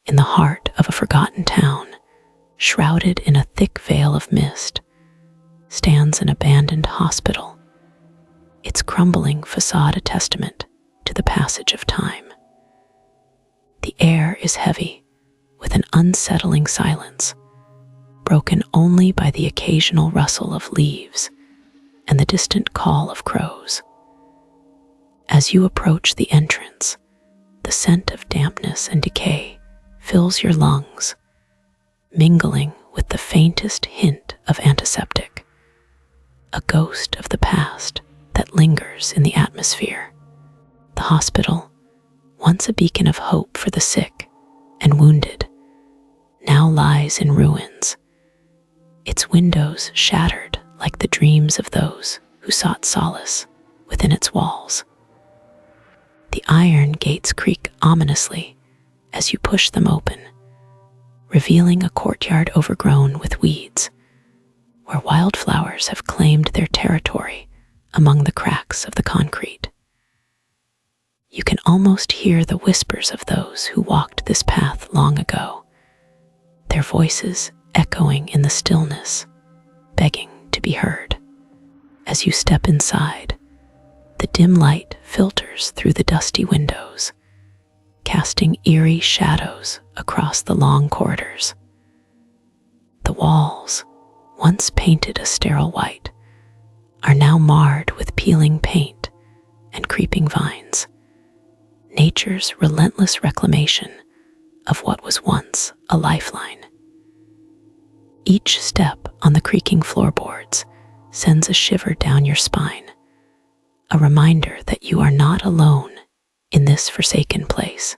in the heart of a forgotten town, shrouded in a thick veil of mist, stands an abandoned hospital, its crumbling facade a testament to the passage of time. The air is heavy with an unsettling silence, broken only by the occasional rustle of leaves and the distant call of crows. As you approach the entrance, the scent of dampness and decay fills your lungs, mingling with the faintest hint of antiseptic, a ghost of the past that lingers in the atmosphere. The hospital, once a beacon of hope for the sick and wounded, now lies in ruins, its windows shattered like the dreams of those who sought solace within its walls. The iron gates creak ominously as you push them open, revealing a courtyard overgrown with weeds, where wildflowers have claimed their territory among the cracks of the concrete. You can almost hear the whispers of those who walked this path long ago, their voices echoing in the stillness, begging to be heard. As you step inside, the dim light filters through the dusty windows, casting eerie shadows across the long corridors. The walls, once painted a sterile white, are now marred with peeling paint and creeping vines, nature's relentless reclamation of what was once a lifeline. Each step on the creaking floorboards sends a shiver down your spine, a reminder that you are not alone in this forsaken place.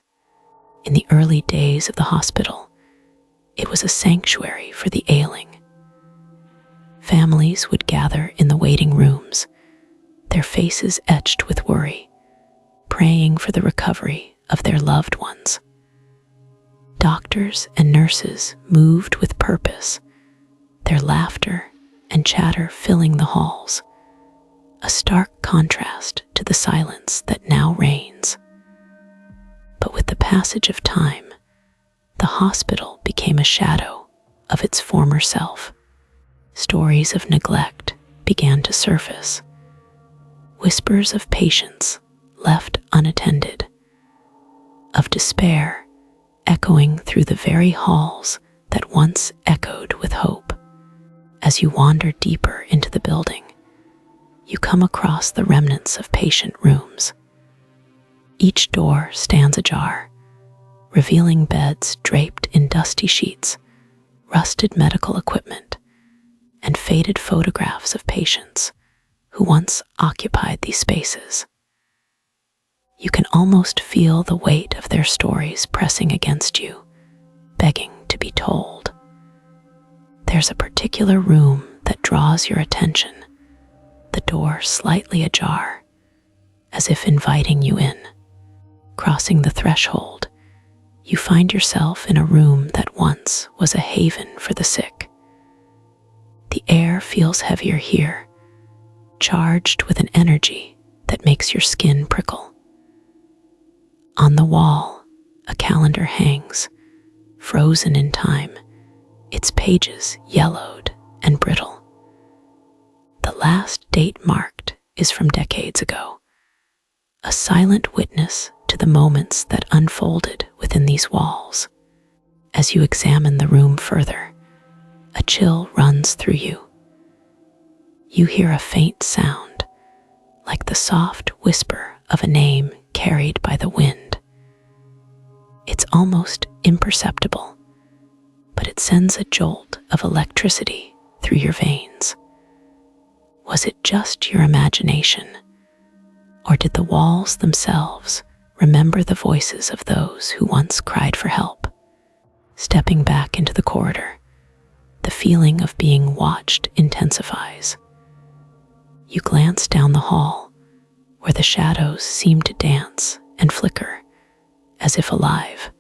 In the early days of the hospital, it was a sanctuary for the ailing. Families would gather in the waiting rooms, their faces etched with worry, praying for the recovery of their loved ones. Doctors and nurses moved with purpose, their laughter and chatter filling the halls, a stark contrast to the silence that now reigns. But with the passage of time, the hospital became a shadow of its former self. Stories of neglect began to surface, whispers of patients left unattended, of despair echoing through the very halls that once echoed with hope. As you wander deeper into the building, you come across the remnants of patient rooms. Each door stands ajar, revealing beds draped in dusty sheets, rusted medical equipment, and faded photographs of patients who once occupied these spaces. You can almost feel the weight of their stories pressing against you, begging to be told. There's a particular room that draws your attention, the door slightly ajar, as if inviting you in. Crossing the threshold, you find yourself in a room that once was a haven for the sick. The air feels heavier here, charged with an energy that makes your skin prickle. On the wall, a calendar hangs, frozen in time, its pages yellowed and brittle. The last date marked is from decades ago, a silent witness to the moments that unfolded within these walls. As you examine the room further, a chill runs through you. You hear a faint sound, like the soft whisper of a name carried by the wind. It's almost imperceptible, but it sends a jolt of electricity through your veins. Was it just your imagination, or did the walls themselves remember the voices of those who once cried for help? Stepping back into the corridor, the feeling of being watched intensifies. You glance down the hall, where the shadows seem to dance and flicker, as if alive.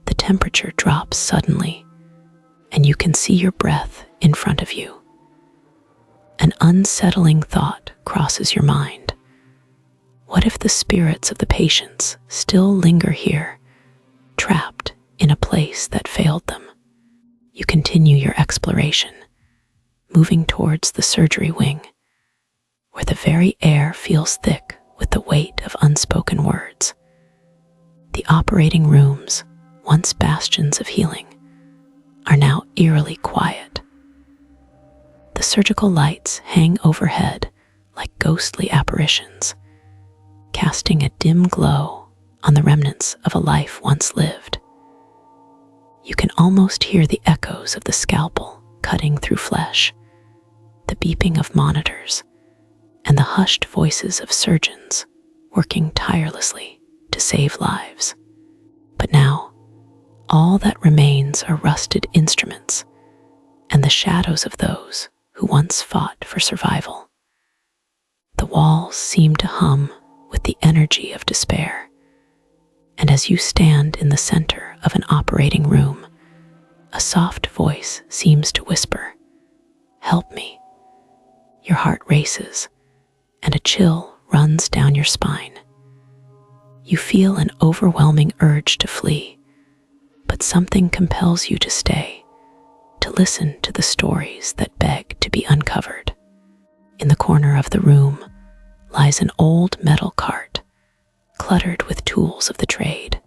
The temperature drops suddenly, and you can see your breath in front of you. An unsettling thought crosses your mind. What if the spirits of the patients still linger here, trapped place that failed them. You continue your exploration, moving towards the surgery wing, where the very air feels thick with the weight of unspoken words. The operating rooms, once bastions of healing, are now eerily quiet. The surgical lights hang overhead like ghostly apparitions, casting a dim glow on the remnants of a life once lived. You can almost hear the echoes of the scalpel cutting through flesh, the beeping of monitors, and the hushed voices of surgeons working tirelessly to save lives. But now, all that remains are rusted instruments and the shadows of those who once fought for survival. The walls seem to hum with the energy of despair, and as you stand in the center of an operating room, a soft voice seems to whisper, "Help me." Your heart races, and a chill runs down your spine. You feel an overwhelming urge to flee, but something compels you to stay, to listen to the stories that beg to be uncovered. In the corner of the room lies an old metal cart, cluttered with tools of the trade.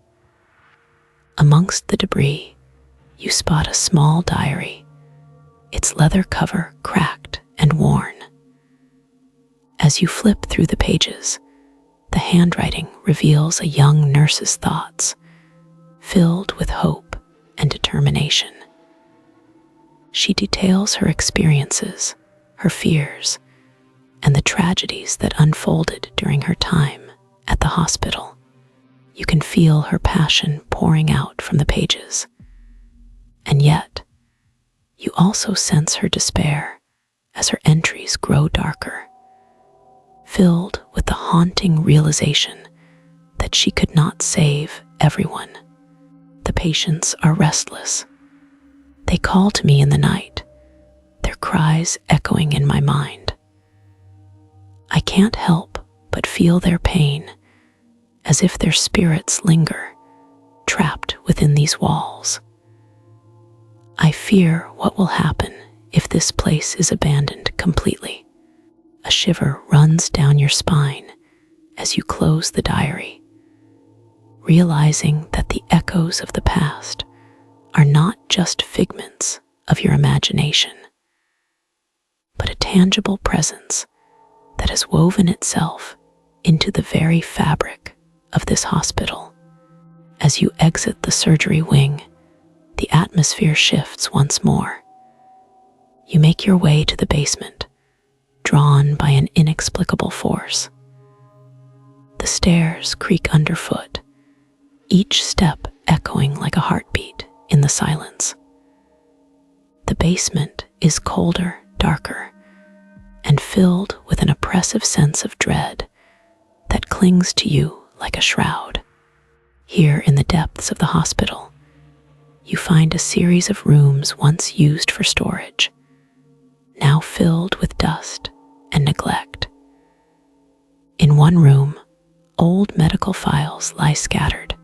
Amongst the debris, you spot a small diary, its leather cover cracked and worn. As you flip through the pages, the handwriting reveals a young nurse's thoughts, filled with hope and determination. She details her experiences, her fears, and the tragedies that unfolded during her time at the hospital. You can feel her passion pouring out from the pages. And yet, you also sense her despair as her entries grow darker, filled with the haunting realization that she could not save everyone. The patients are restless. They call to me in the night, their cries echoing in my mind. I can't help but feel their pain, as if their spirits linger, trapped within these walls. I fear what will happen if this place is abandoned completely. A shiver runs down your spine as you close the diary, realizing that the echoes of the past are not just figments of your imagination, but a tangible presence that has woven itself into the very fabric of this hospital. As you exit the surgery wing, the atmosphere shifts once more. You make your way to the basement, drawn by an inexplicable force. The stairs creak underfoot, each step echoing like a heartbeat in the silence. The basement is colder, darker, and filled with an oppressive sense of dread that clings to you like a shroud. Here in the depths of the hospital, you find a series of rooms once used for storage, now filled with dust and neglect. In one room, old medical files lie scattered,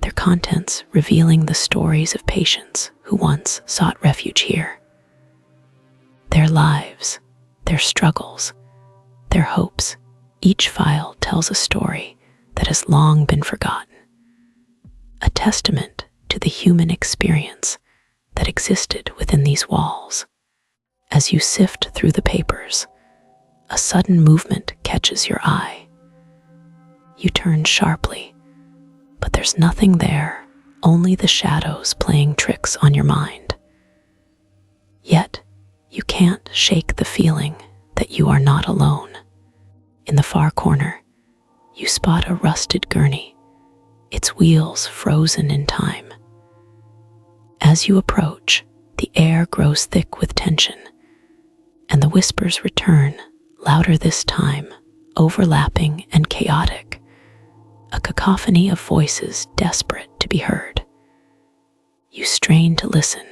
their contents revealing the stories of patients who once sought refuge here. Their lives, their struggles, their hopes, each file tells a story that has long been forgotten, a testament to the human experience that existed within these walls. As you sift through the papers, a sudden movement catches your eye. You turn sharply, but there's nothing there, only the shadows playing tricks on your mind. Yet, you can't shake the feeling that you are not alone. In the far corner, you spot a rusted gurney, its wheels frozen in time. As you approach, the air grows thick with tension, and the whispers return, louder this time, overlapping and chaotic, a cacophony of voices desperate to be heard. You strain to listen,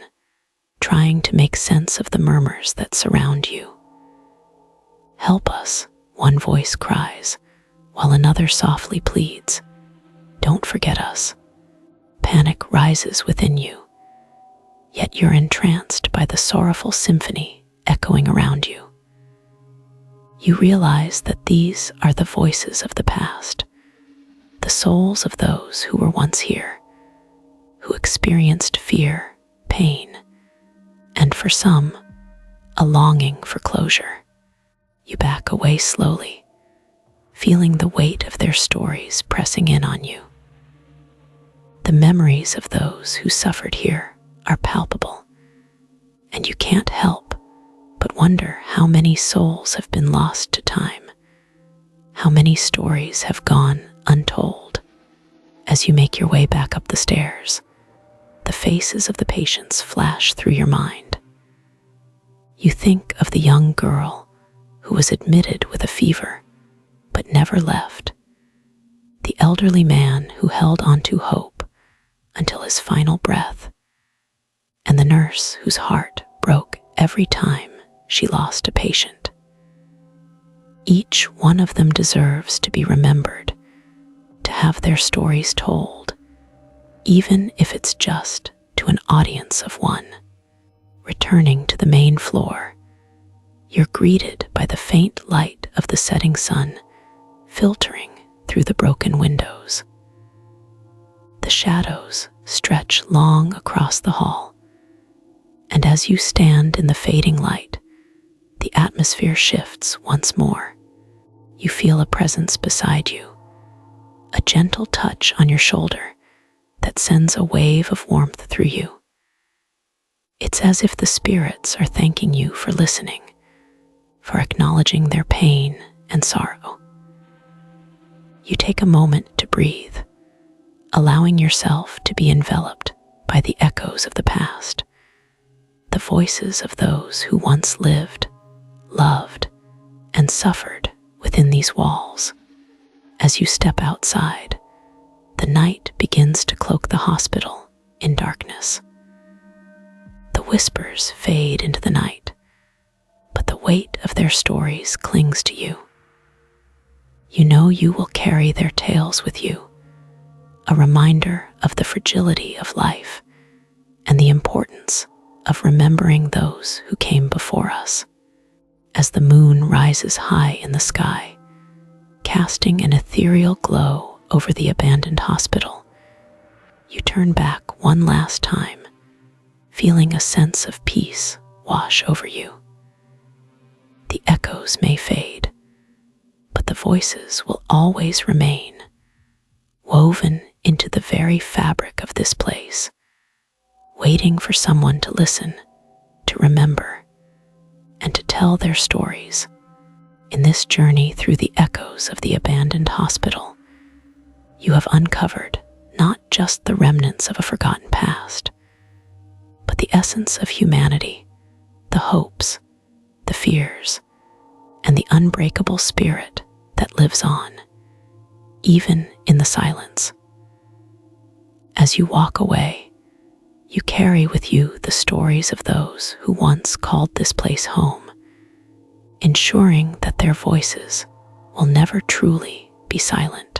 trying to make sense of the murmurs that surround you. "Help us," one voice cries, while another softly pleads, "Don't forget us." Panic rises within you, yet you're entranced by the sorrowful symphony echoing around you. You realize that these are the voices of the past, the souls of those who were once here, who experienced fear, pain, and for some, a longing for closure. You back away slowly, feeling the weight of their stories pressing in on you. The memories of those who suffered here are palpable, and you can't help but wonder how many souls have been lost to time, how many stories have gone untold. As you make your way back up the stairs, the faces of the patients flash through your mind. You think of the young girl who was admitted with a fever but never left, the elderly man who held on to hope until his final breath, and the nurse whose heart broke every time she lost a patient. Each one of them deserves to be remembered, to have their stories told, even if it's just to an audience of one. Returning to the main floor, you're greeted by the faint light of the setting sun filtering through the broken windows. The shadows stretch long across the hall, and as you stand in the fading light, the atmosphere shifts once more. You feel a presence beside you, a gentle touch on your shoulder that sends a wave of warmth through you. It's as if the spirits are thanking you for listening, for acknowledging their pain and sorrow. You take a moment to breathe, allowing yourself to be enveloped by the echoes of the past, the voices of those who once lived, loved, and suffered within these walls. As you step outside, the night begins to cloak the hospital in darkness. The whispers fade into the night, but the weight of their stories clings to you. You know you will carry their tales with you, a reminder of the fragility of life and the importance of remembering those who came before us. As the moon rises high in the sky, casting an ethereal glow over the abandoned hospital, you turn back one last time, feeling a sense of peace wash over you. The echoes may fade, but the voices will always remain, woven into the very fabric of this place, waiting for someone to listen, to remember, and to tell their stories. In this journey through the echoes of the abandoned hospital, you have uncovered not just the remnants of a forgotten past, but the essence of humanity, the hopes, the fears, and the unbreakable spirit that lives on, even in the silence. As you walk away, you carry with you the stories of those who once called this place home, ensuring that their voices will never truly be silent.